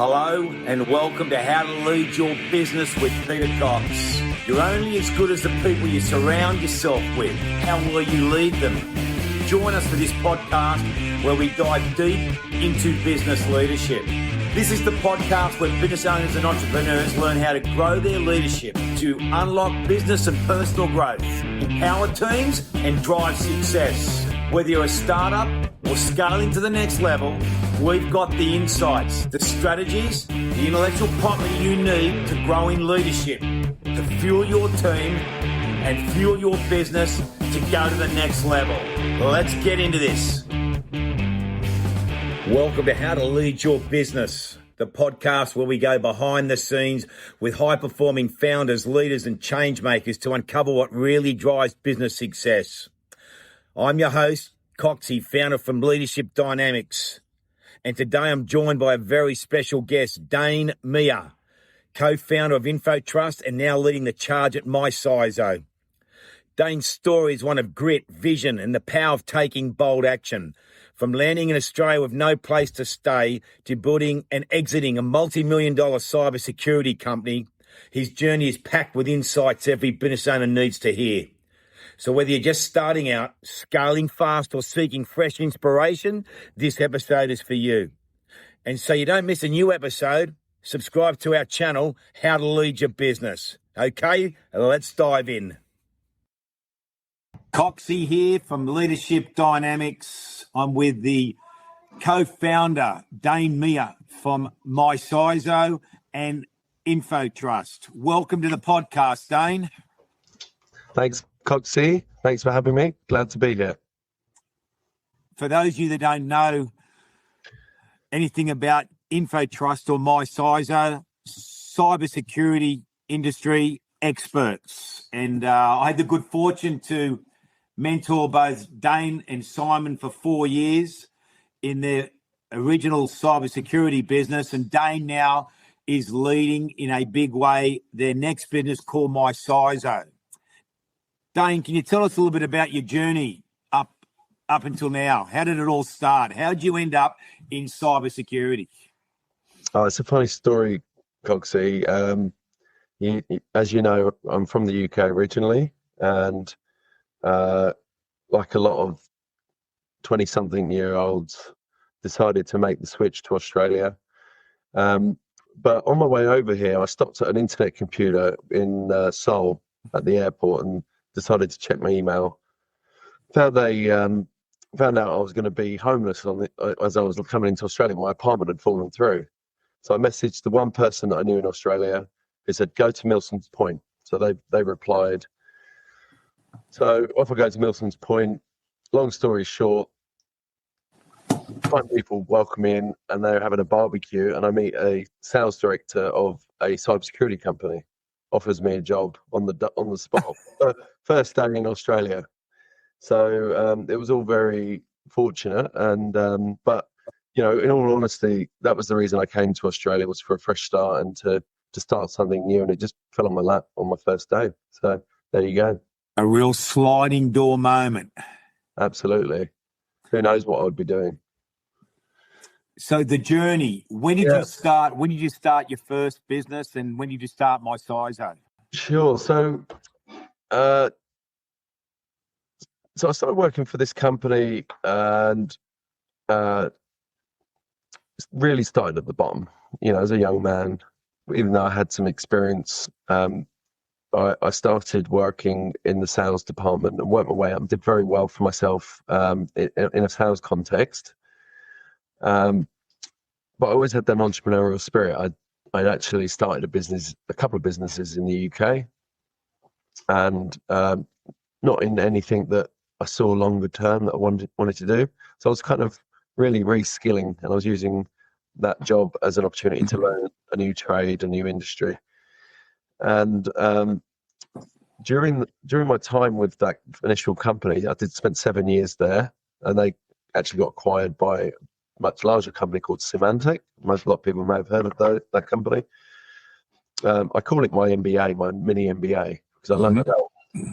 Hello and welcome to How to Lead Your Business with Peter Cox. You're only as good as the people you surround yourself with. How will you lead them? Join us for this podcast where we dive deep into business leadership. This is the podcast where business owners and entrepreneurs learn how to grow their leadership to unlock business and personal growth, empower teams and drive success. Whether you're a startup or scaling to the next level, we've got the insights, the strategies, the intellectual property you need to grow in leadership, to fuel your team and fuel your business to go to the next level. Let's get into this. Welcome to How to Lead Your Business, the podcast where we go behind the scenes with high-performing founders, leaders and change makers to uncover what really drives business success. I'm your host, Coxie, founder from Leadership Dynamics. And today I'm joined by a very special guest, Dane Meah, co-founder of InfoTrust and now leading the charge at MySizo. Dane's story is one of grit, vision and the power of taking bold action. From landing in Australia with no place to stay to building and exiting a multi-million-dollar cybersecurity company, his journey is packed with insights every business owner needs to hear. So whether you're just starting out, scaling fast or seeking fresh inspiration, this episode is for you. And so you don't miss a new episode, subscribe to our channel, How to Lead Your Business. Okay, let's dive in. Coxie here from Leadership Dynamics. I'm with the co-founder, Dane Meah from MySizo and InfoTrust. Welcome to the podcast, Dane. Thanks, Coxie. Thanks for having me. Glad to be here. For those of you that don't know anything about InfoTrust or MySizo, cybersecurity industry experts. And I had the good fortune to mentor both Dane and Simon for 4 years in their original cybersecurity business. And Dane now is leading in a big way their next business called MySizo. Dane, can you tell us a little bit about your journey up until now? How did it all start? How did you end up in cybersecurity? Oh, it's a funny story, Coxie. As you know, I'm from the UK originally, and like a lot of 20-something-year-olds, decided to make the switch to Australia. But on my way over here, I stopped at an internet computer in Seoul at the airport and decided to check my email. Found out I was going to be homeless as I was coming into Australia. My apartment had fallen through. So I messaged the one person that I knew in Australia who said, go to Milson's Point. So they replied. So off I go to Milson's Point. Long story short, find people welcome me in and they're having a barbecue and I meet a sales director of a cybersecurity company. Offers me a job on the spot. First day in Australia. So it was all very fortunate. And but you know, in all honesty, that was the reason I came to Australia, was for a fresh start and to start something new. And it just fell on my lap on my first day. So there you go. A real sliding door moment. Absolutely. Who knows what I would be doing? So the journey, when did you start? When did you start your first business, and when did you start MySizo? Sure. So, I started working for this company, and really started at the bottom. You know, as a young man, even though I had some experience, I started working in the sales department and worked my way up. Did very well for myself in a sales context. But I always had that entrepreneurial spirit. I'd actually started a couple of businesses in the UK, and not in anything that I saw longer term that I wanted to do. So I was kind of really reskilling, and I was using that job as an opportunity to learn a new trade, a new industry. And during my time with that initial company, I did spend 7 years there, and they actually got acquired by a much larger company called Symantec. A lot of people may have heard of that company. I call it my MBA, my mini MBA, because I learned about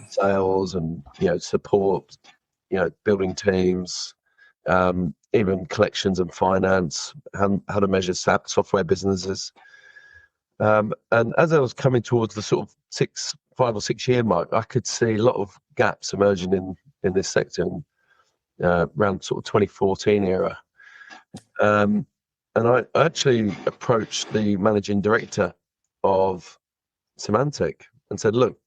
sales and support, building teams, even collections and finance, how to measure software businesses. And as I was coming towards the sort of 5 or 6 year mark, I could see a lot of gaps emerging in this sector around sort of 2014 era. And I actually approached the managing director of Symantec and said, look,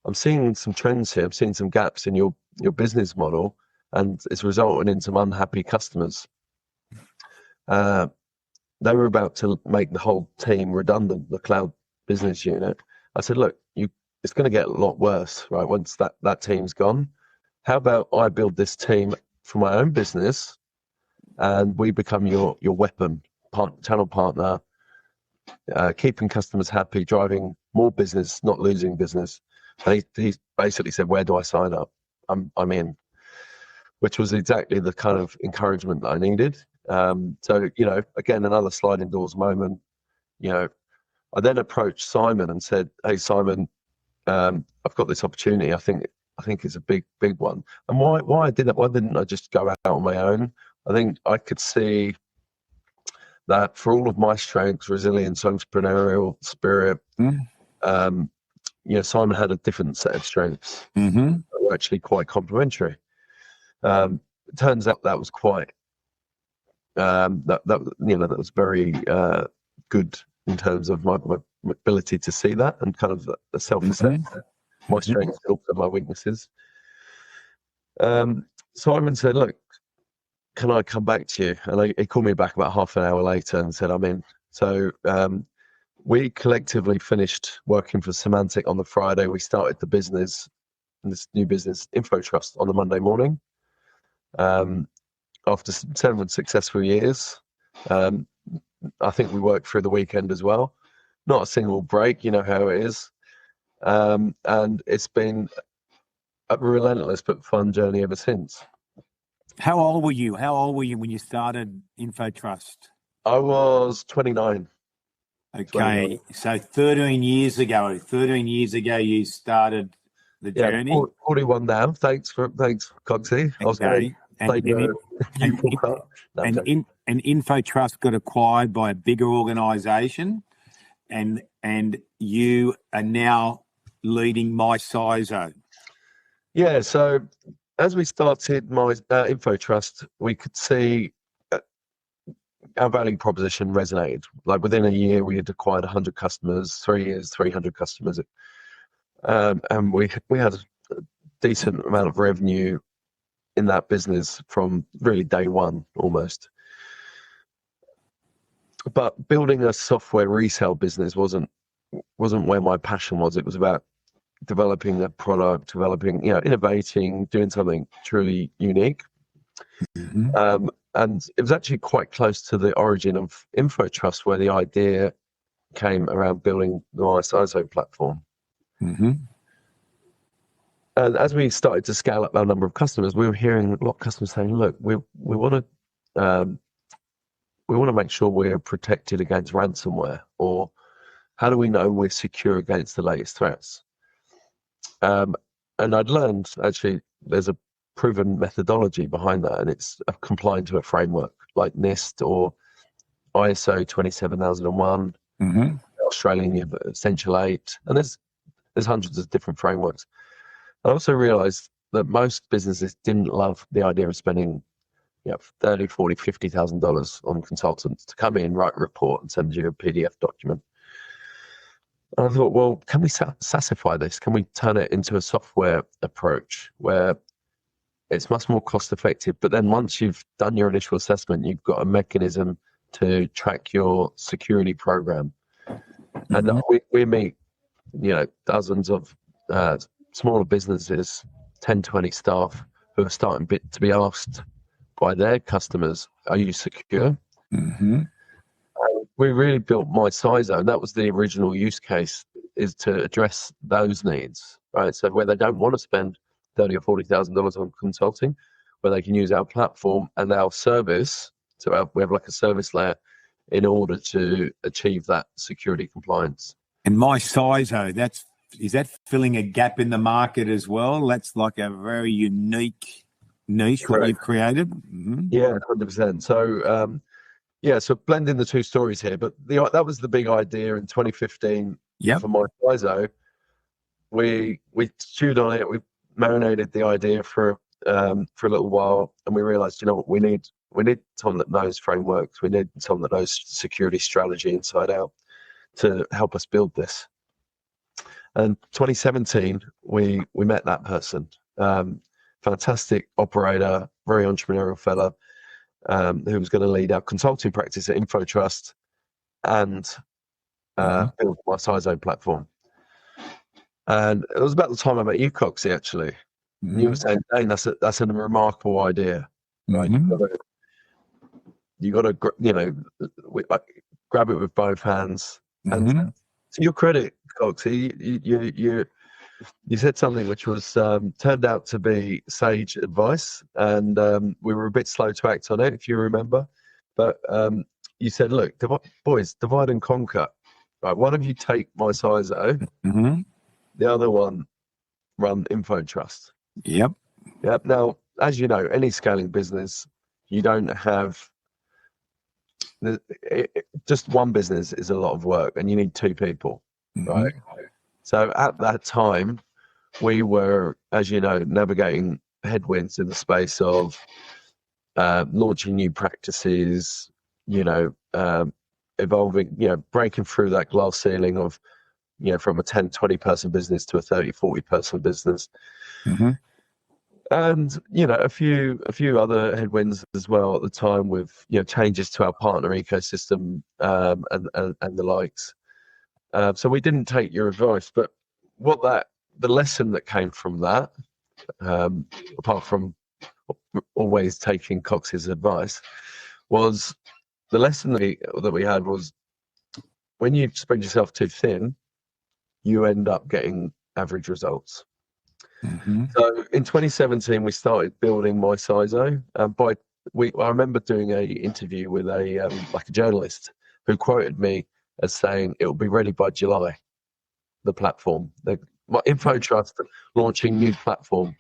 I'm seeing some trends here. I'm seeing some gaps in your business model, and it's resulting in some unhappy customers. They were about to make the whole team redundant, the cloud business unit. I said, look, it's going to get a lot worse, right? Once that team's gone, how about I build this team for my own business, and we become your weapon, channel partner, keeping customers happy, driving more business, not losing business. And he basically said, where do I sign up? I'm in, which was exactly the kind of encouragement that I needed. So, again, another sliding doors moment. I then approached Simon and said, hey, Simon, I've got this opportunity. I think it's a big one. And why I did that? Why didn't I just go out on my own? I think I could see that for all of my strengths, resilience, entrepreneurial spirit, Simon had a different set of strengths that were actually quite complementary. It turns out that was quite that was very good in terms of my ability to see that and kind of the self-assess, my strengths and also my weaknesses. Simon said, look, can I come back to you? And he called me back about half an hour later and said, I'm in. So we collectively finished working for Symantec on the Friday. We started the business, this new business, InfoTrust, on the Monday morning. After 7 successful years, I think we worked through the weekend as well. Not a single break, you know how it is. And it's been a relentless but fun journey ever since. How old were you? When you started InfoTrust? I was 29. Okay, 29. So 13 years ago, you started the journey. 41 now. Thanks, Coxie. I was going to and InfoTrust got acquired by a bigger organisation, and you are now leading MyCISO. Yeah. So as we started my InfoTrust, we could see our value proposition resonated. Like within a year, we had acquired 100 customers. 3 years, 300 customers, and we had a decent amount of revenue in that business from really day one almost. But building a software resale business wasn't where my passion was. It was about developing a product, innovating, doing something truly unique. And it was actually quite close to the origin of InfoTrust, where the idea came around building the MyCISO platform. And as we started to scale up our number of customers, we were hearing a lot of customers saying, "Look, we want to make sure we're protected against ransomware, or how do we know we're secure against the latest threats?" And I'd learned actually there's a proven methodology behind that, and it's complying to a framework like NIST or ISO 27001, Australian Essential 8, and there's hundreds of different frameworks. I also realized that most businesses didn't love the idea of spending $30,000, $40,000, $50,000 on consultants to come in, write a report, and send you a PDF document. And I thought, well, can we SaaSify this? Can we turn it into a software approach where it's much more cost effective, but then once you've done your initial assessment, you've got a mechanism to track your security program. And we meet, dozens of smaller businesses, 10, 20 staff who are starting to be asked by their customers, are you secure? We really built MyCISO, and that was the original use case, is to address those needs, right? So where they don't want to spend $30,000 or $40,000 on consulting, where they can use our platform and our service. So we have like a service layer in order to achieve that security compliance. And MyCISO, is that filling a gap in the market as well? That's like a very unique niche, what you've created. Yeah, 100%. So, so blending the two stories here, but that was the big idea in 2015 for my FISO. We chewed on it, we marinated the idea for a little while, and we realized, you know what, we need someone that knows frameworks, we need someone that knows security strategy inside out to help us build this. And 2017, we met that person. Fantastic operator, very entrepreneurial fella, who was going to lead our consulting practice at InfoTrust and build my CyZone platform. And it was about the time I met you, Coxie, actually. You were saying, Dane, that's a remarkable idea. Right? You got to grab it with both hands. And to your credit, Coxie, you said something which was turned out to be sage advice, and we were a bit slow to act on it, if you remember. But you said, look, boys, divide and conquer. Right, one of you take my CyZone, the other one run InfoTrust. Yep. Now, as you know, any scaling business, you don't have just one business is a lot of work, and you need two people, right? So at that time, we were, as you know, navigating headwinds in the space of launching new practices, evolving, breaking through that glass ceiling of, from a 10, 20 person business to a 30, 40 person business. And, a few other headwinds as well at the time with, changes to our partner ecosystem and the likes. So we didn't take your advice, but the lesson that came from that, apart from always taking Cox's advice, was the lesson that we had was when you spread yourself too thin, you end up getting average results. So in 2017, we started building my CyZone. I remember doing an interview with a journalist who quoted me as saying it will be ready by July. The platform, my InfoTrust launching new platform,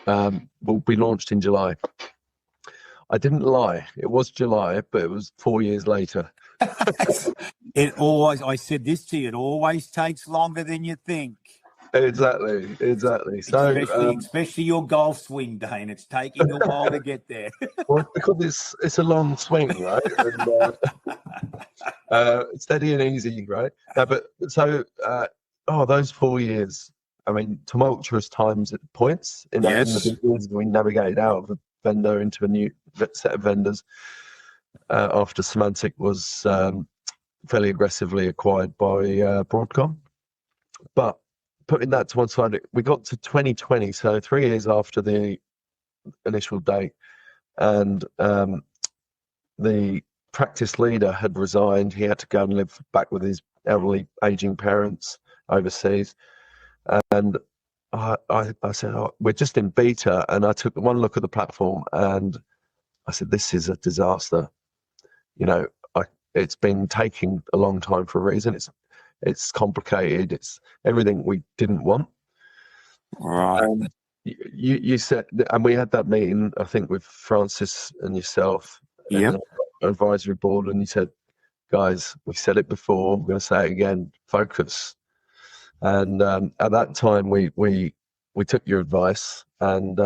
will be launched in July. I didn't lie. It was July, but it was 4 years later. I said this to you, it always takes longer than you think. Exactly. So, especially your golf swing, Dane. It's taking a while to get there. Well, because it's a long swing, right? And, steady and easy, right? No, but so, those 4 years. I mean, tumultuous times at points in the business. We navigated out of a vendor into a new set of vendors after Symantec was fairly aggressively acquired by Broadcom. But putting that to one side, we got to 2020, so 3 years after the initial date, and the practice leader had resigned. He had to go and live back with his elderly, aging parents overseas. And I said, we're just in beta. And I took one look at the platform and I said, this is a disaster. It's been taking a long time for a reason. It's complicated. It's everything we didn't want. Right. You said, and we had that meeting, I think, with Francis and yourself, and the advisory board, and you said, guys, we said it before, we're going to say it again, focus. And at that time, we took your advice, and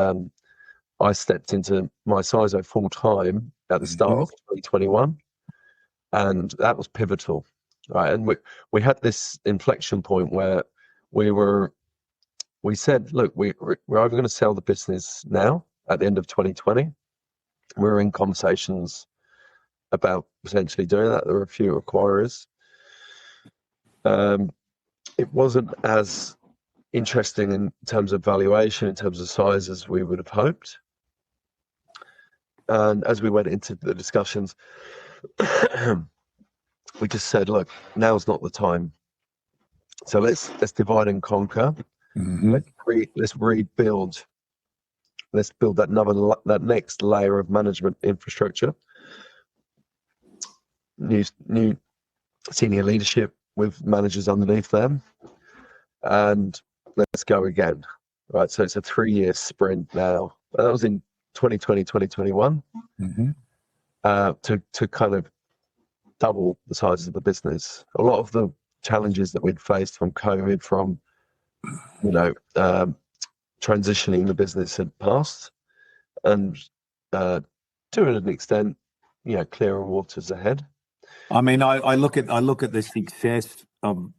I stepped into my CyZone full time at the start of 2021, and that was pivotal, right? And we had this inflection point where we said, look, we're either going to sell the business now at the end of 2020. We were in conversations about potentially doing that. There were a few acquirers. It wasn't as interesting in terms of valuation, in terms of size, as we would have hoped. And as we went into the discussions, we just said, look, now's not the time. So let's divide and conquer. Let's rebuild. Let's build that next layer of management infrastructure. New senior leadership with managers underneath them, and let's go again. Right. So it's a 3-year sprint now. That was in 2020, 2021, to kind of double the size of the business. A lot of the challenges that we'd faced from COVID, from transitioning the business had passed, and to an extent, clearer waters ahead. I mean, I look at the success of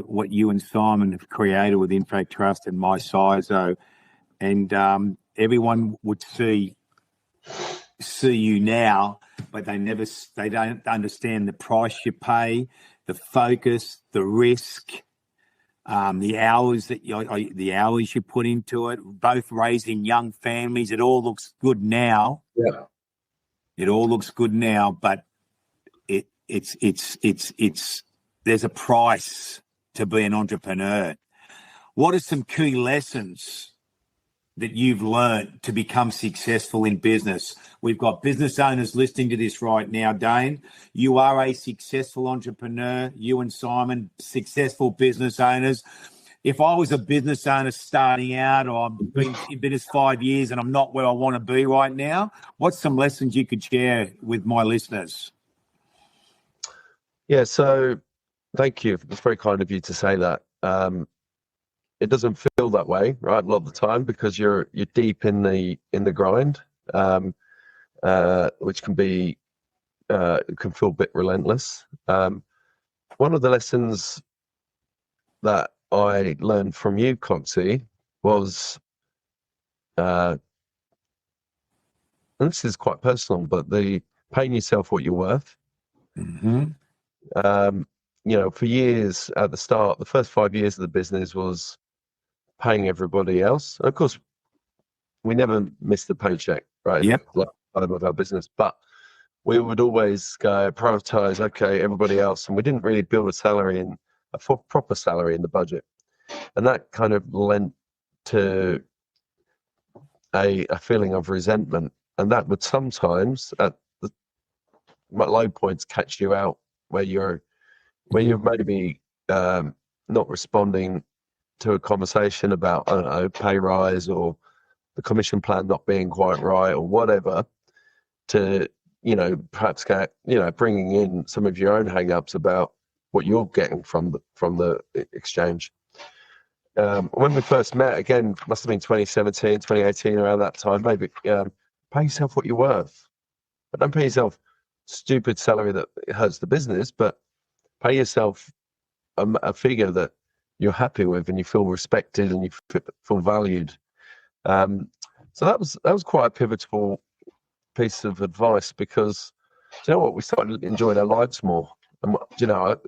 what you and Simon have created with InfoTrust and MySizo, and everyone would see you now, but they don't understand the price you pay, the focus, the risk, the hours you put into it. Both raising young families. It all looks good now. Yeah, it all looks good now, but it's there's a price to be an entrepreneur. What are some key lessons that you've learned to become successful in business? We've got business owners listening to this right now. Dane, you are a successful entrepreneur. You and Simon, successful business owners. If I was a business owner starting out, or I've been in business 5 years and I'm not where I want to be right now, what's some lessons you could share with my listeners? Yeah, so thank you. It's very kind of you to say that. It doesn't feel that way, right, a lot of the time, because you're deep in the grind, which can feel a bit relentless. One of the lessons that I learned from you, Coxie, was, and this is quite personal, but the paying yourself what you're worth. For years at the start, the first 5 years of the business was paying everybody else. And of course, we never missed a paycheck, right? Yeah. Of our business, but we would always go prioritize, okay, everybody else. And we didn't really build a proper salary in the budget. And that kind of lent to a feeling of resentment. And that would sometimes, at the low points, catch you out where you're maybe not responding to a conversation about, I don't know, pay rise or the commission plan not being quite right or whatever, to, perhaps get, bringing in some of your own hang-ups about what you're getting from the exchange. When we first met, again, must have been 2017, 2018, around that time, maybe, pay yourself what you're worth. But don't pay yourself stupid salary that hurts the business, but pay yourself a figure that you're happy with and you feel respected and you feel valued. So that was quite a pivotal piece of advice, because do you know what, we started enjoying our lives more, and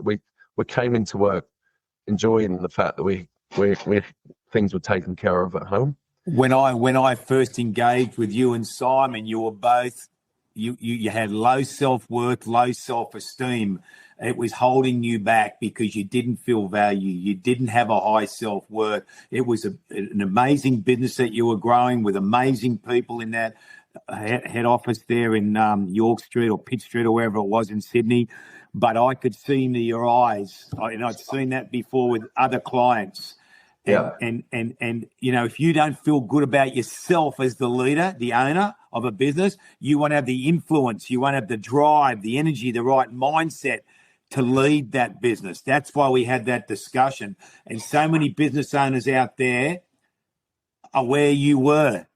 we came into work enjoying the fact that we things were taken care of at home. When I first engaged with you and Simon, you were both you had low self-worth, low self-esteem. It was holding you back because you didn't feel value. You didn't have a high self-worth. It was an amazing business that you were growing with amazing people in that head office there in York Street or Pitt Street or wherever it was in Sydney. But I could see into your eyes, and I'd seen that before with other clients. And if you don't feel good about yourself as the leader, the owner of a business, you won't have the influence, you won't have the drive, the energy, the right mindset to lead that business. That's why we had that discussion. And so many business owners out there are where you were.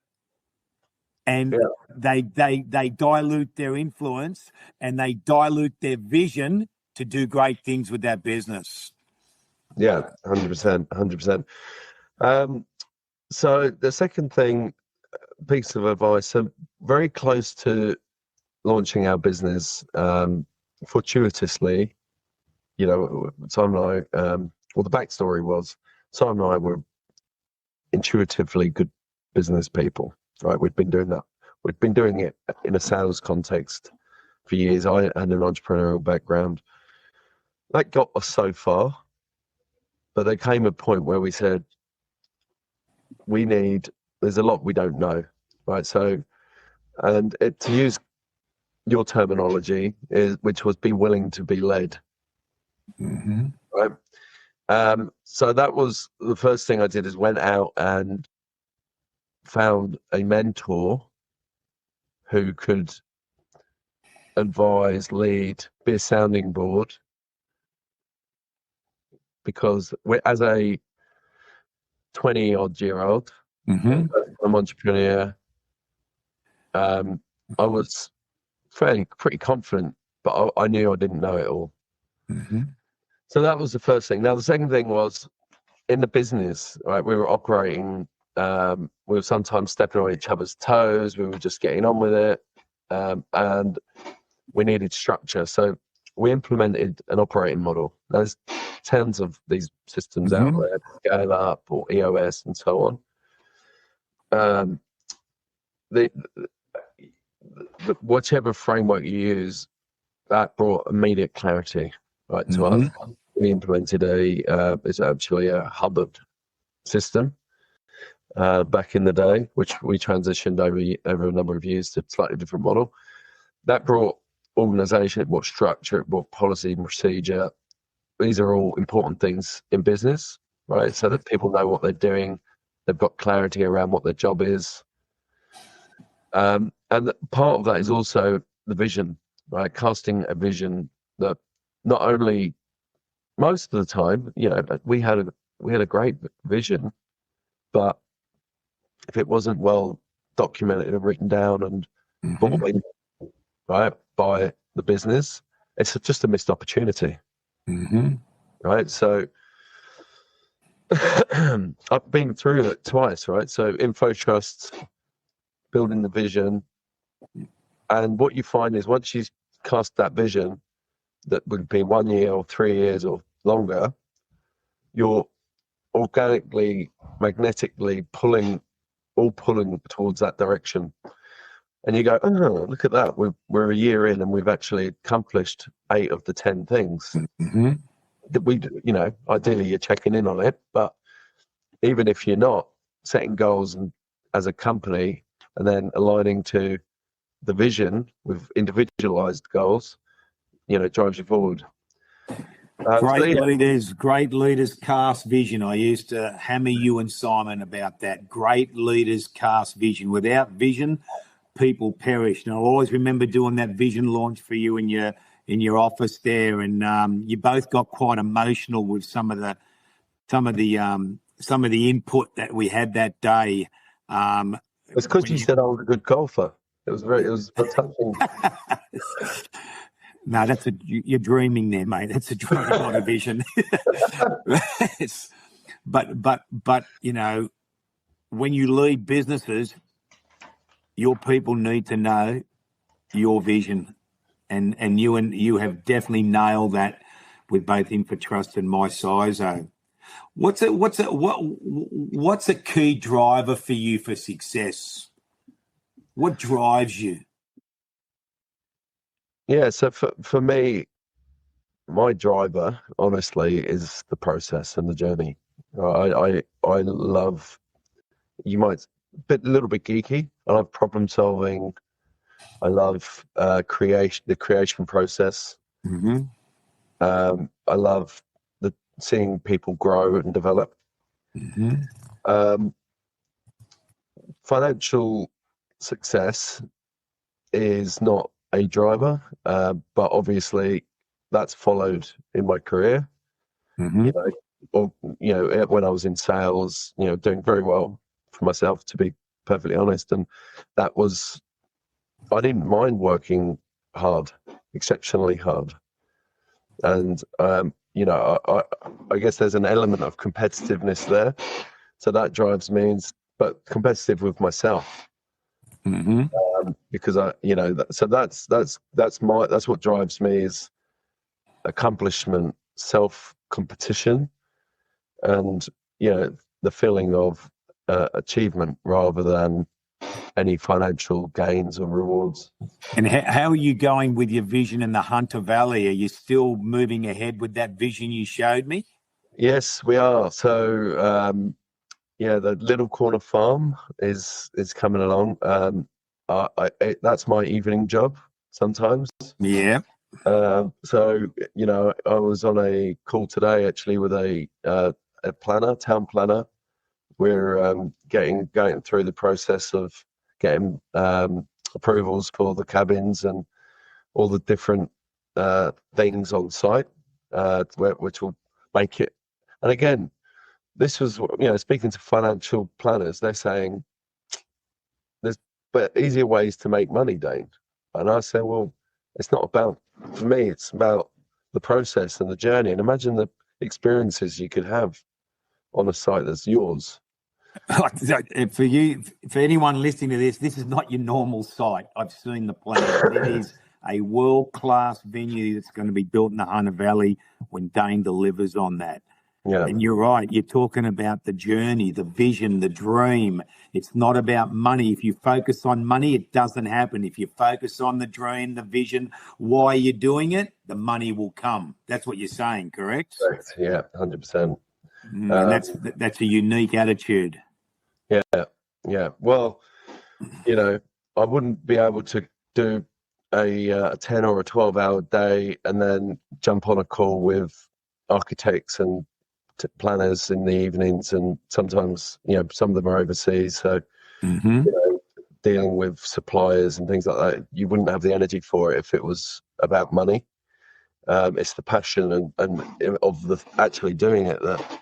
And they dilute their influence and they dilute their vision to do great things with that business. Yeah, 100%. So the second piece of advice, so very close to launching our business, fortuitously, Simon and I, the backstory was Simon and I were intuitively good business people, right? We'd been doing that. We'd been doing it in a sales context for years. I had an entrepreneurial background. That got us so far, but there came a point where we said, there's a lot we don't know, right? So, and to use your terminology, which was be willing to be led, right? So that was the first thing I did, is went out and found a mentor who could advise, lead, be a sounding board, because as a 20-odd-year-old, I'm entrepreneur. I was pretty confident, but I knew I didn't know it all. So that was the first thing. Now, the second thing was in the business, right? We were operating, we were sometimes stepping on each other's toes. We were just getting on with it. And we needed structure. So we implemented an operating model. There's tens of these systems out there, Scale Up or EOS and so on. Whichever framework you use, that brought immediate clarity, right, to us. We implemented it's actually a Hubbard system back in the day, which we transitioned over a number of years to a slightly different model. That brought organization, it brought structure, it brought policy and procedure. These are all important things in business, right? So that people know what they're doing, they've got clarity around what their job is. And part of that is also the vision, right? Casting a vision that not only, most of the time, we had a great vision, but if it wasn't well documented and written down and bought in, right, by the business, it's just a missed opportunity, right? So I've been through it twice, right? So InfoTrust, building the vision, and what you find is once you cast that vision, that would be 1 year or 3 years or longer, you're organically, magnetically pulling towards that direction. And you go, oh, look at that. We're a year in and we've actually accomplished 8 of the 10 things. That we, ideally you're checking in on it, but even if you're not, setting goals and as a company and then aligning to the vision with individualized goals, drives you forward. Great leaders cast vision. I used to hammer you and Simon about that. Great leaders cast vision. Without vision, people perish. And I always remember doing that vision launch for you in your office there, and you both got quite emotional with some of the input that we had that day. It's because you said I was a good golfer. It was touching. No, you're dreaming there, mate. That's a dream, not a vision. But when you lead businesses, your people need to know your vision, and you have definitely nailed that with both InfoTrust and MySizo. What's a key driver for you for success? What drives you? Yeah, so for me, my driver, honestly, is the process and the journey. I love, a little bit geeky. I love problem solving. I love the creation process. I love seeing people grow and develop. Financial success is not a driver, but obviously that's followed in my career. When I was in sales, doing very well for myself, to be perfectly honest, and I didn't mind working hard, exceptionally hard, and I guess there's an element of competitiveness there, so that drives me, but competitive with myself. Because that's what drives me is accomplishment, self competition, and the feeling of achievement rather than any financial gains or rewards. And how are you going with your vision in the Hunter Valley? Are you still moving ahead with that vision you showed me? Yes, we are. So the Little Corner Farm is coming along. That's my evening job sometimes. Yeah. So I was on a call today actually with a town planner. We're going through the process of getting approvals for the cabins and all the different things on site, which will make it. And again, this was, speaking to financial planners, they're saying there's easier ways to make money, Dane. And I say, well, it's not about, for me, it's about the process and the journey. And imagine the experiences you could have on a site that's yours. For you, for anyone listening to this is not your normal site. I've seen the plans, but it is a world-class venue that's going to be built in the Hunter Valley when Dane delivers on that. Yeah. And you're right. You're talking about the journey, the vision, the dream. It's not about money. If you focus on money, it doesn't happen. If you focus on the dream, the vision, why you're doing it, the money will come. That's what you're saying, correct? Correct. Yeah, 100%. And that's a unique attitude. Yeah. Well, I wouldn't be able to do a 10 or a 12-hour day and then jump on a call with architects and planners in the evenings, and sometimes some of them are overseas, so dealing with suppliers and things like that, you wouldn't have the energy for it if it was about money. It's the passion and of the actually doing it that.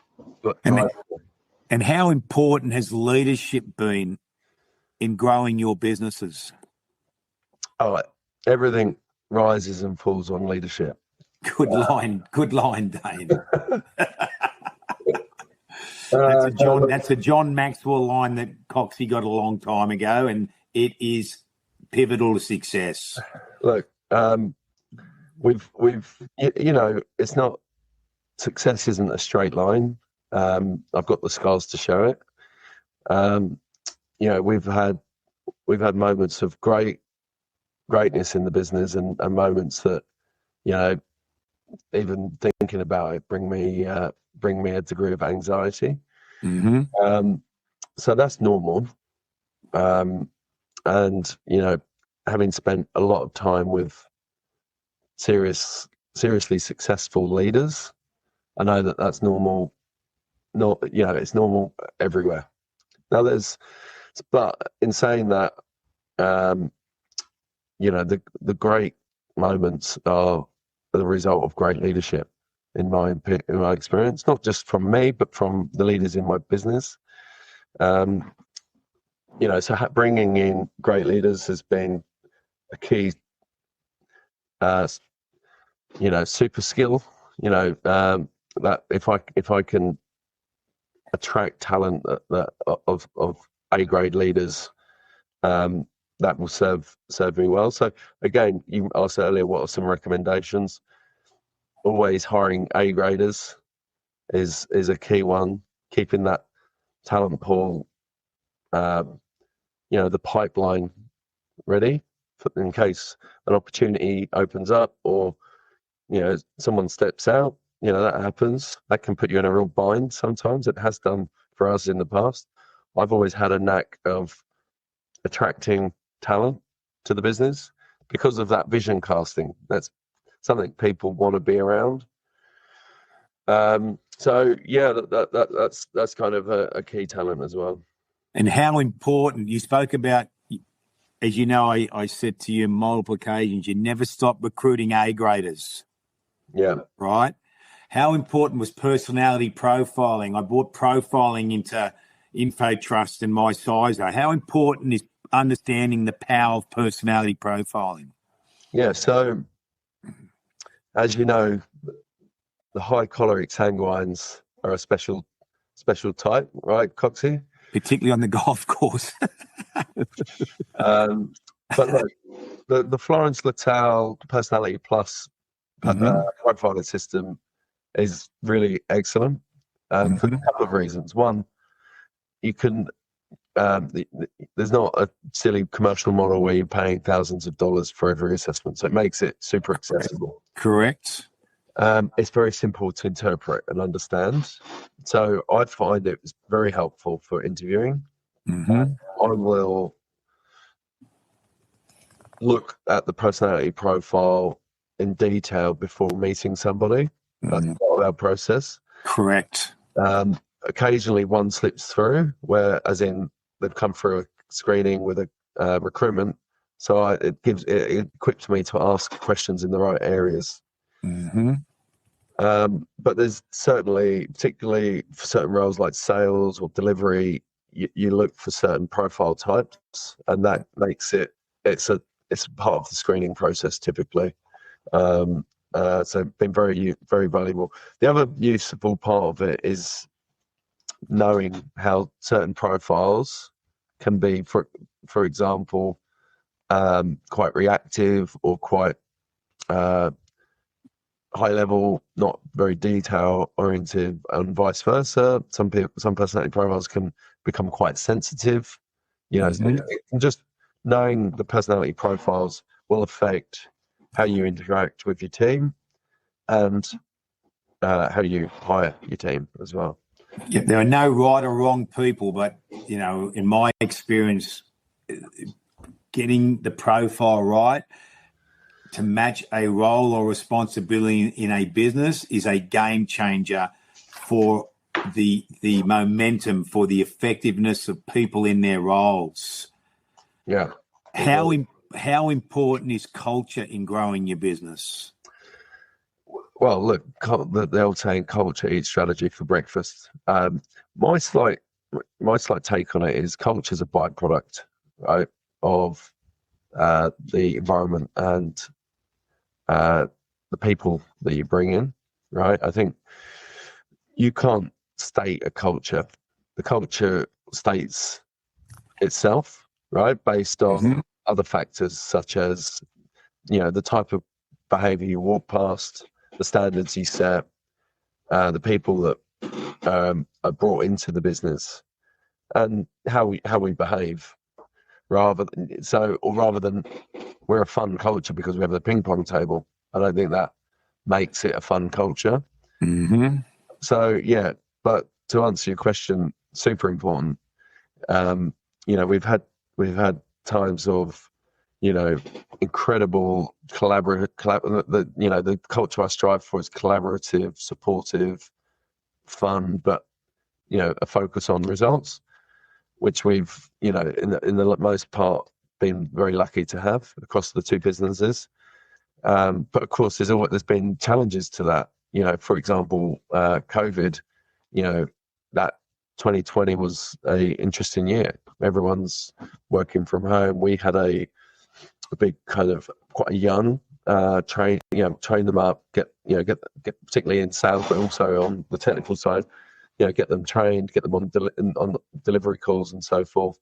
And how important has leadership been in growing your businesses? Oh, everything rises and falls on leadership. Good line, Dane. That's a John Maxwell line that Coxie got a long time ago, and it is pivotal to success. Look, we've it's not, success isn't a straight line. I've got the scars to show it. We've had moments of greatness in the business, and moments that, even thinking about it bring me a degree of anxiety. So that's normal. And having spent a lot of time with seriously successful leaders, I know that that's normal. It's normal everywhere. Now but in saying that, the great moments are the result of great leadership, in my experience, not just from me, but from the leaders in my business. So bringing in great leaders has been a key, super skill. That if I can attract talent of A-grade leaders, that will serve me well. So again, you asked earlier, what are some recommendations? Always hiring A-graders is a key one. Keeping that talent pool, the pipeline ready in case an opportunity opens up, or someone steps out. That happens. That can put you in a real bind sometimes. It has done for us in the past. I've always had a knack of attracting talent to the business because of that vision casting. That's something people want to be around. So yeah, that's kind of a key talent as well. And how important, you spoke about, as you know, I said to you on multiple occasions, you never stop recruiting A-graders. Yeah. Right? How important was personality profiling? I brought profiling into InfoTrust and my sizer. How important is understanding the power of personality profiling? Yeah, so as you know, the high choleric sanguines are a special type, right, Coxie? Particularly on the golf course. But look, the Florence Littell Personality Plus profiling system is really excellent for a couple of reasons. One, you can there's not a silly commercial model where you're paying thousands of dollars for every assessment, so it makes it super accessible. Correct. It's very simple to interpret and understand, so I find it was very helpful for interviewing. I will look at the personality profile in detail before meeting somebody. That's part of our process. Correct. Occasionally one slips through, where as in they've come through a screening with a recruitment So it equips me to ask questions in the right areas. Mm-hmm. But there's certainly, particularly for certain roles like sales or delivery, you look for certain profile types, and that makes it's part of the screening process typically. So it's been very valuable. The other useful part of it is knowing how certain profiles can be, for example, quite reactive or quite high level, not very detail oriented, and vice versa. Some personality profiles can become quite sensitive. Just knowing the personality profiles will affect how you interact with your team and how you hire your team as well. Yeah, there are no right or wrong people, but in my experience, getting the profile right to match a role or responsibility in a business is a game changer for the momentum, for the effectiveness of people in their roles. Yeah. How important is culture in growing your business? Well, look, the old saying, culture eats strategy for breakfast. My slight take on it is culture is a byproduct, right, of the environment and the people that you bring in, right? I think you can't state a culture. The culture states itself, right, based on other factors such as, the type of behavior you walk past, the standards you set, the people that are brought into the business, and how we behave. Rather than we're a fun culture because we have the ping pong table, I don't think that makes it a fun culture. Mm-hmm. So yeah, but to answer your question, super important. We've had times of, incredible the culture I strive for is collaborative, supportive, fun, but a focus on results, which we've in the most part been very lucky to have across the two businesses. But of course, there's been challenges to that. For example, COVID. That 2020 was a interesting year. Everyone's working from home. We had a big kind of quite a young train them up, get particularly in sales, but also on the technical side, get them trained, get them on delivery calls and so forth.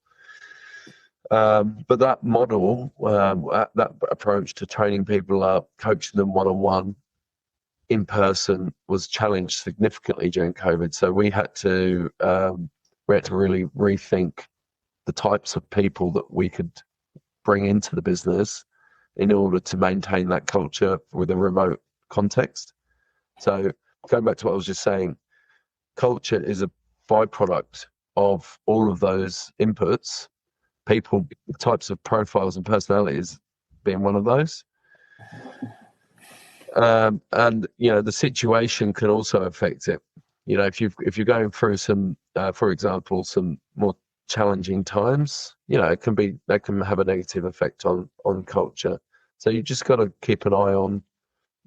But that model, that approach to training people up, coaching them one-on-one in person was challenged significantly during COVID. So we had to really rethink the types of people that we could bring into the business in order to maintain that culture with a remote context. So going back to what I was just saying, culture is a byproduct of all of those inputs, people, types of profiles and personalities being one of those. And the situation can also affect it. If you're going through some, for example, some more challenging times, that can have a negative effect on culture. So you just got to keep an eye on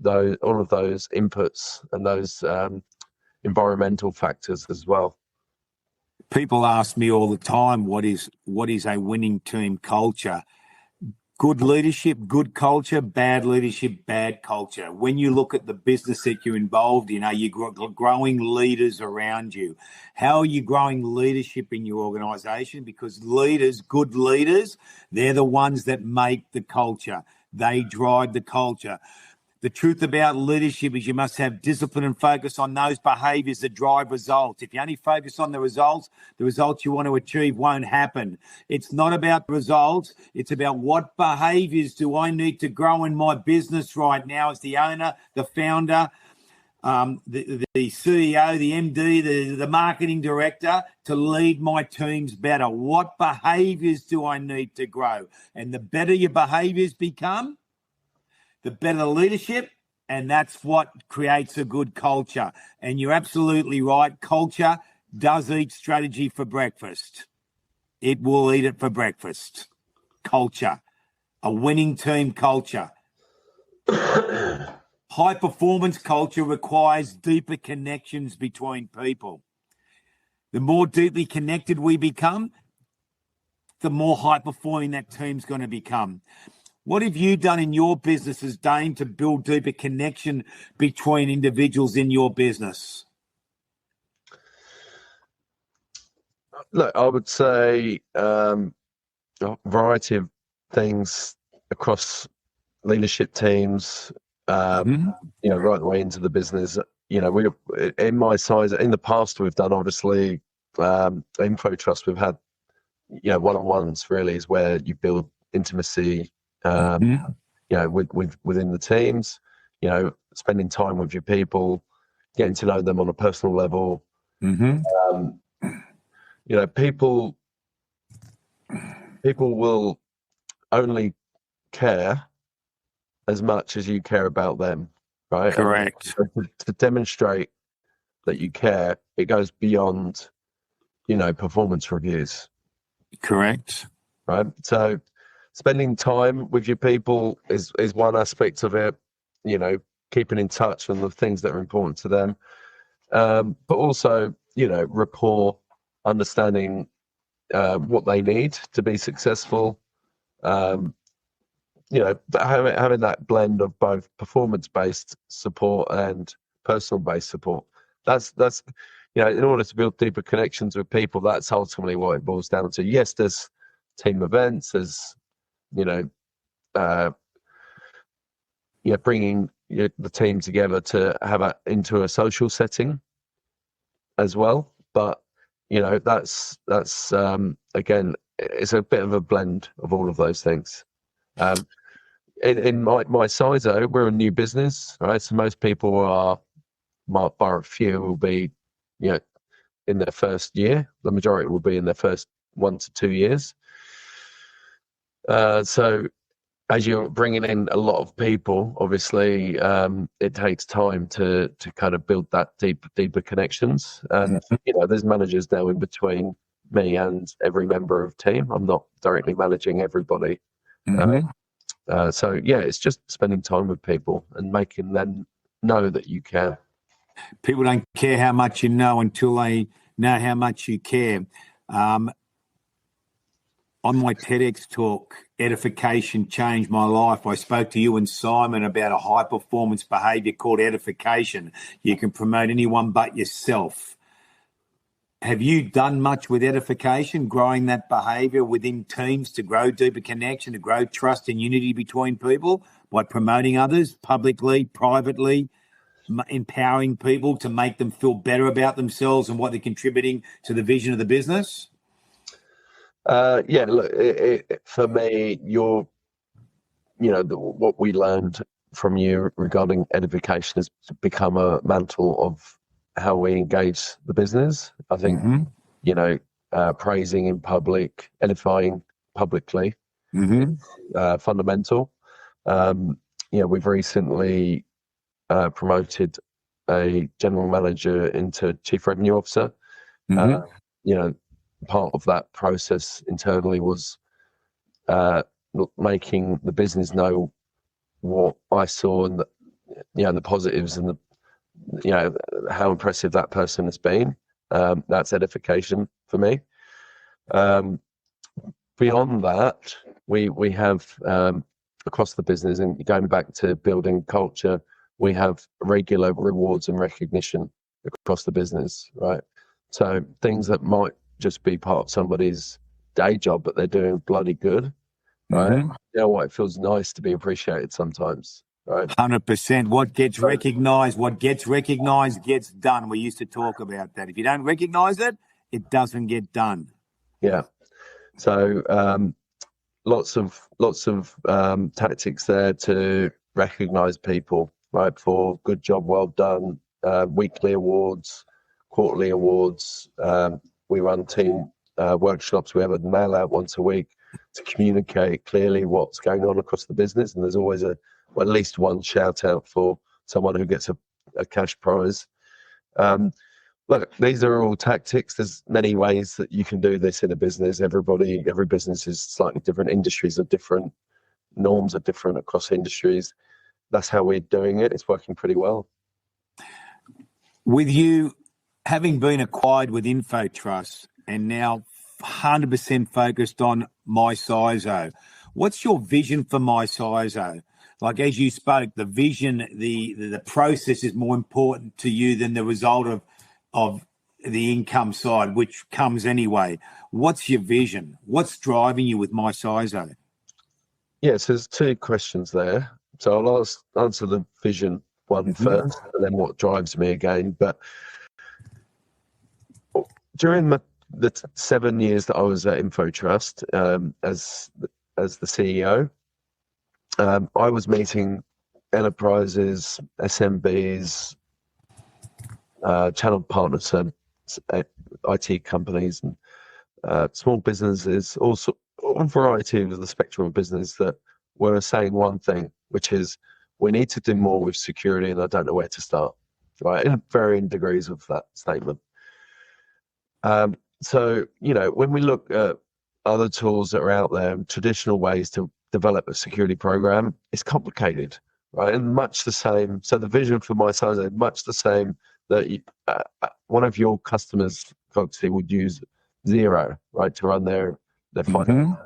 all of those inputs and those environmental factors as well. People ask me all the time, what is a winning team culture? Good leadership, good culture, bad leadership, bad culture. When you look at the business that you're involved in, are you growing leaders around you? How are you growing leadership in your organization? Because leaders, good leaders, they're the ones that make the culture. They drive the culture. The truth about leadership is you must have discipline and focus on those behaviours that drive results. If you only focus on the results you want to achieve won't happen. It's not about the results. It's about what behaviours do I need to grow in my business right now as the owner, the founder, the CEO, the MD, the marketing director to lead my teams better. What behaviours do I need to grow? And the better your behaviours become, the better leadership, and that's what creates a good culture. And you're absolutely right. Culture does eat strategy for breakfast. It will eat it for breakfast. Culture. a winning team culture. High performance culture requires deeper connections between people. The more deeply connected we become, the more high performing that team's going to become. What have you done in your businesses, Dane, to build deeper connection between individuals in your business? Look, I would say a variety of things across leadership teams, right the way into the business. We in my size in the past we've done obviously InfoTrust. We've had one-on-ones really is where you build intimacy. Within the teams. Spending time with your people, getting to know them on a personal level. People will only care as much as you care about them, right? Correct. And to demonstrate that you care, it goes beyond, performance reviews. Correct. Right. So spending time with your people is one aspect of it, keeping in touch on the things that are important to them. But also, rapport, understanding what they need to be successful. Having that blend of both performance-based support and personal-based support. That's in order to build deeper connections with people, that's ultimately what it boils down to. Yes, there's team events, there's bringing the team together to have into a social setting as well. But that's again, it's a bit of a blend of all of those things. In my CISO, we're a new business, right? So most people are, bar a few, will be, in their first year. The majority will be in their first 1 to 2 years. So as you're bringing in a lot of people, obviously, it takes time to kind of build that deeper connections. And there's managers now in between me and every member of team. I'm not directly managing everybody. So it's just spending time with people and making them know that you care. People don't care how much you know until they know how much you care. On my TEDx talk, Edification Changed My Life, I spoke to you and Simon about a high-performance behaviour called edification. You can promote anyone but yourself. Have you done much with edification, growing that behaviour within teams to grow deeper connection, to grow trust and unity between people by promoting others publicly, privately, empowering people to make them feel better about themselves and what they're contributing to the vision of the business? Look, for me, what we learned from you regarding edification has become a mantle of how we engage the business. I think, praising in public, edifying publicly, fundamental. We've recently promoted a general manager into chief revenue officer. Part of that process internally was making the business know what I saw and the positives and how impressive that person has been. That's edification for me. Beyond that, we have across the business, and going back to building culture, we have regular rewards and recognition across the business, right? So things that might just be part of somebody's day job, but they're doing bloody good, right? It feels nice to be appreciated sometimes, right? 100%. What gets recognized gets done. We used to talk about that. If you don't recognize it, it doesn't get done. Yeah. So lots of tactics there to recognize people, right? For good job, well done. Weekly awards, quarterly awards. We run team workshops. We have a mail out once a week to communicate clearly what's going on across the business. And there's always at least one shout out for someone who gets a cash prize. Look, these are all tactics. There's many ways that you can do this in a business. Every business is slightly different. Industries are different. norms are different across industries. That's how we're doing it. It's working pretty well. With you having been acquired with InfoTrust and now 100% focused on MyCISO, what's your vision for MyCISO? Like, as you spoke, the vision, the process is more important to you than the result of the income side, which comes anyway. What's your vision? What's driving you with MyCISO? Yeah, so there's two questions there. So I'll answer the vision one first, and then what drives me again. But during the 7 years that I was at InfoTrust as the CEO, I was meeting enterprises, SMBs, channel partners, IT companies, and small businesses, also a variety of the spectrum of business that were saying one thing, which is we need to do more with security, and I don't know where to start. Right, in varying degrees of that statement. So, when we look at other tools that are out there, traditional ways to develop a security program, it's complicated, right? And much the same. So the vision for MyCISO is much the same that one of your customers, Foxy, would use Zero, right, to run their finance,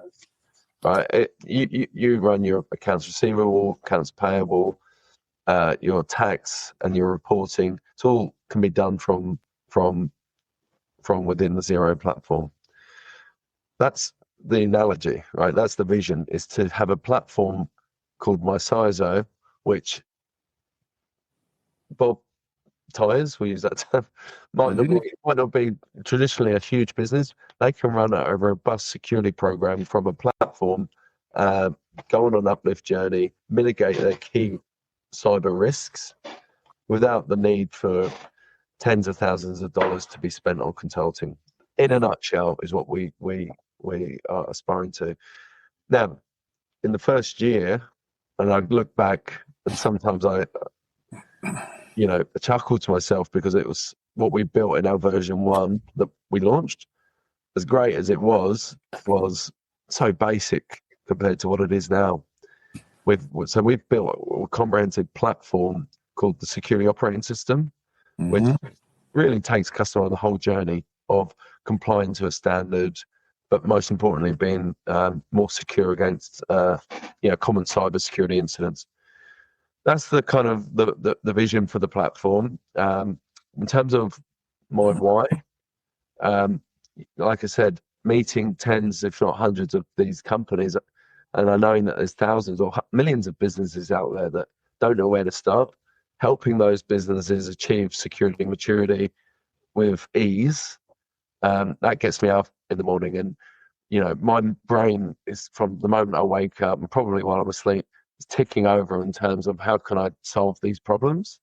right? You run your accounts receivable, accounts payable, your tax, and your reporting. It all can be done from within the Zero platform. That's the analogy, right? That's the vision, is to have a platform called MyCISO, which Bob Tyres, we use that term, might not be traditionally a huge business. They can run a robust security program from a platform, go on an uplift journey, mitigate their key cyber risks without the need for tens of thousands of dollars to be spent on consulting. In a nutshell, is what we are aspiring to. Now, in the first year, and I look back, and sometimes I chuckle to myself, because it was what we built in our version 1 that we launched. As great as it was so basic compared to what it is now. So we've built a comprehensive platform called the Security Operating System, which really takes customer on the whole journey of complying to a standard, but most importantly, being more secure against common cybersecurity incidents. That's the kind of the vision for the platform. In terms of my why, like I said, meeting tens, if not hundreds, of these companies, and I knowing that there's thousands or millions of businesses out there that don't know where to start, helping those businesses achieve security maturity with ease, that gets me up in the morning. And my brain is, from the moment I wake up and probably while I'm asleep, is ticking over in terms of how can I solve these problems.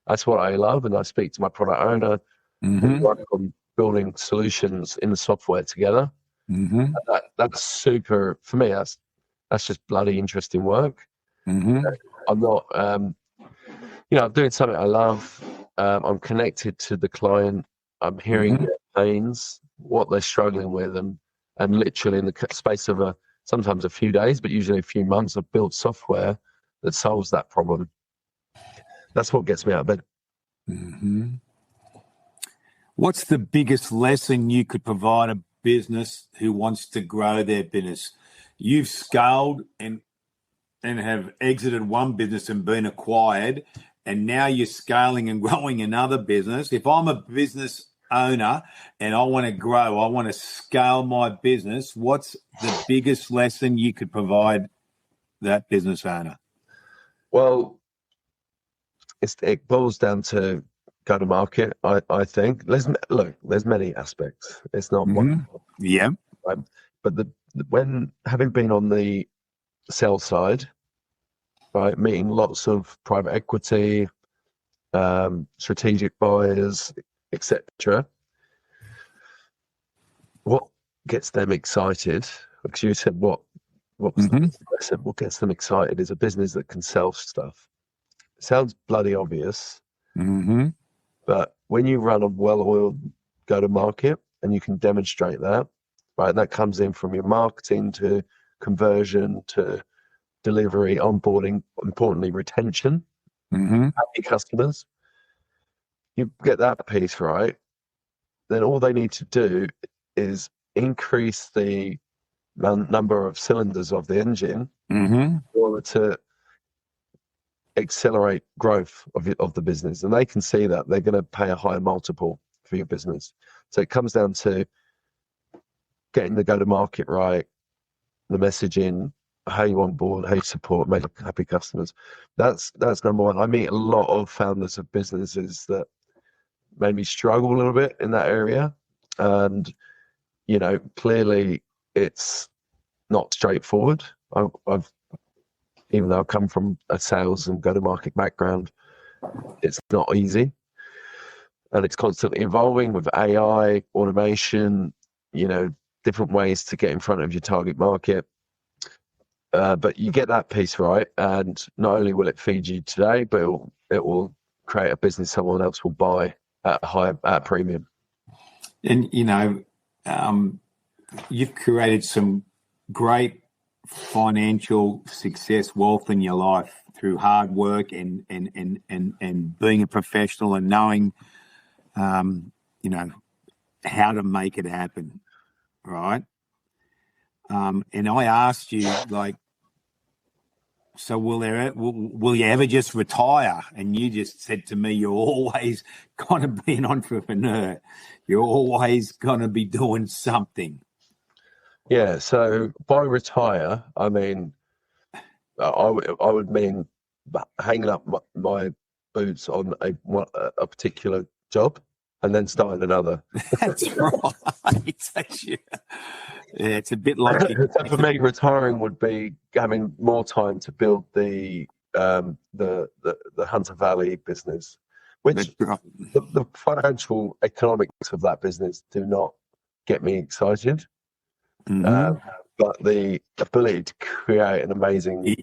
That's what I love, and I speak to my product owner. We work on building solutions in the software together. That's super, for me, that's just bloody interesting work. I'm not I'm doing something I love. I'm connected to the client. I'm hearing their pains, what they're struggling with, and literally in the space of sometimes a few days, but usually a few months, I've built software that solves that problem. That's what gets me out of bed. What's the biggest lesson you could provide a business who wants to grow their business? You've scaled and have exited one business and been acquired, and now you're scaling and growing another business. If I'm a business owner and I want to grow, I want to scale my business, what's the biggest lesson you could provide that business owner? Well, it boils down to go to market. I think there's many aspects. It's not one. Yeah. But when having been on the sell side, right, meeting lots of private equity, strategic buyers, etc. What gets them excited? Because you said what gets them excited is a business that can sell stuff. It sounds bloody obvious, but when you run a well-oiled go-to-market and you can demonstrate that, right, that comes in from your marketing to conversion to delivery, onboarding, importantly, retention, happy customers. You get that piece right, then all they need to do is increase the number of cylinders of the engine in order to accelerate growth of the business. And they can see that they're going to pay a higher multiple for your business. So it comes down to getting the go-to-market right, the messaging, how you onboard, how you support, make happy customers. That's number one. I meet a lot of founders of businesses that maybe struggle a little bit in that area. And, clearly it's not straightforward. I've even though I come from a sales and go-to-market background, it's not easy. And it's constantly evolving with AI, automation, different ways to get in front of your target market. But you get that piece right, and not only will it feed you today, but it will create a business someone else will buy at a premium. And, you've created some great financial success, wealth in your life through hard work and being a professional and knowing, how to make it happen, right? And I asked you, so will you ever just retire? And you just said to me, you're always going to be an entrepreneur. You're always going to be doing something. Yeah, so by retire, I mean, I would mean hanging up my boots on a particular job and then starting another. That's right. Yeah, it's a bit like... So for me, retiring would be having more time to build the Hunter Valley business, which the financial economics of that business do not get me excited. But the ability to create an amazing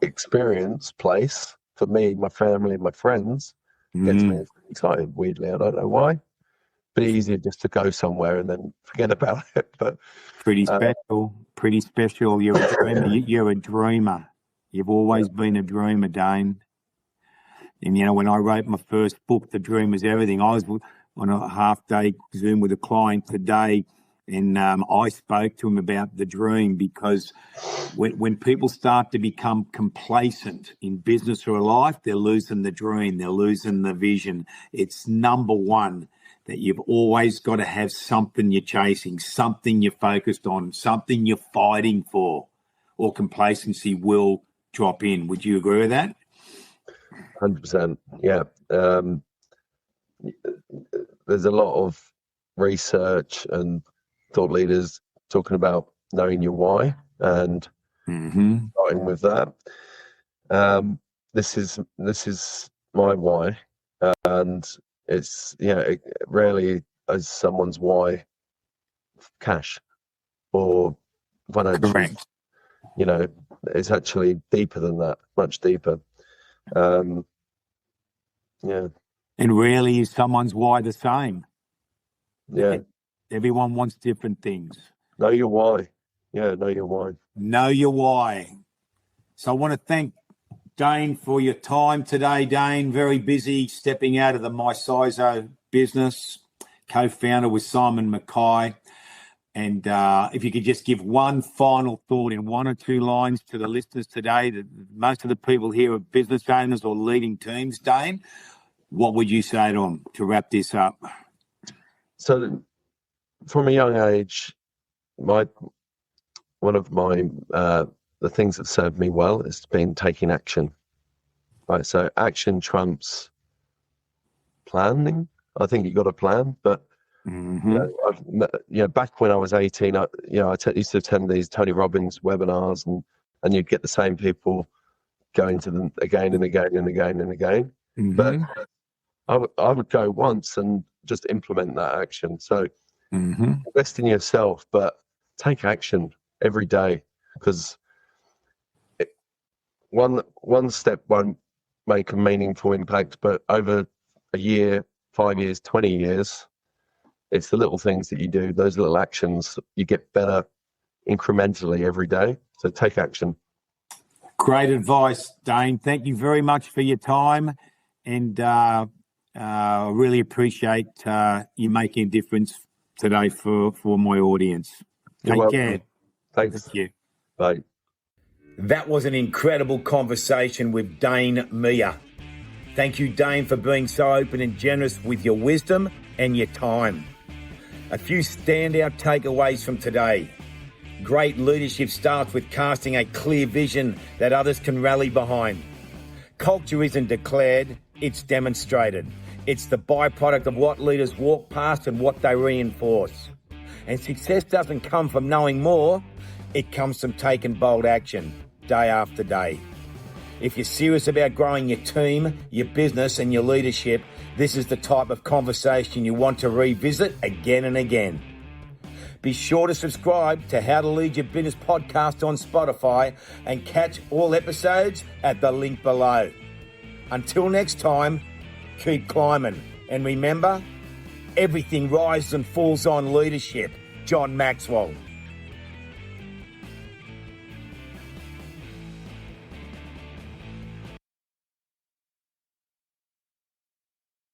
experience place for me, my family, and my friends gets me excited. Weirdly, I don't know why. But easier just to go somewhere and then forget about it. But pretty special. You're a dreamer. You're a dreamer. You've always been a dreamer, Dane. And when I wrote my first book, The Dream Is Everything, I was on a half-day Zoom with a client today. And I spoke to him about the dream, because when people start to become complacent in business or life, they're losing the dream, they're losing the vision. It's number one that you've always got to have something you're chasing, something you're focused on, something you're fighting for, or complacency will drop in. Would you agree with that? 100%. Yeah. There's a lot of research and thought leaders talking about knowing your why and starting with that. This is my why, and it's it rarely is someone's why cash or financial. Correct. It's actually deeper than that, much deeper. And rarely is someone's why the same. Yeah. Everyone wants different things. Know your why. Yeah, know your why. Know your why. So I want to thank Dane for your time today. Dane, very busy, stepping out of the MySizo business, co-founder with Simon Mackay. And if you could just give one final thought in one or two lines to the listeners today, that most of the people here are business owners or leading teams, Dane, what would you say to them to wrap this up? So from a young age, one of my the things that served me well has been taking action. Right, so action trumps planning. I think you got a plan, but back when I was 18, I used to attend these Tony Robbins webinars, and you'd get the same people going to them again and again and again and again. But I would go once and just implement that action. So invest in yourself, but take action every day, because one step won't make a meaningful impact, but over a year, 5 years, 20 years, it's the little things that you do, those little actions, you get better incrementally every day. So take action. Great advice, Dane. Thank you very much for your time, and I really appreciate you making a difference today for my audience. You're Take welcome. care. Thanks. Thank you. Bye. That was an incredible conversation with Dane Meah. Thank you, Dane, for being so open and generous with your wisdom and your time. A few standout takeaways from today. Great leadership starts with casting a clear vision that others can rally behind. Culture isn't declared, it's demonstrated. It's the byproduct of what leaders walk past and what they reinforce. And success doesn't come from knowing more, it comes from taking bold action day after day. If you're serious about growing your team, your business and your leadership, this is the type of conversation you want to revisit again and again. Be sure to subscribe to How to Lead Your Business podcast on Spotify and catch all episodes at the link below. Until next time, keep climbing. And remember, everything rises and falls on leadership. John Maxwell.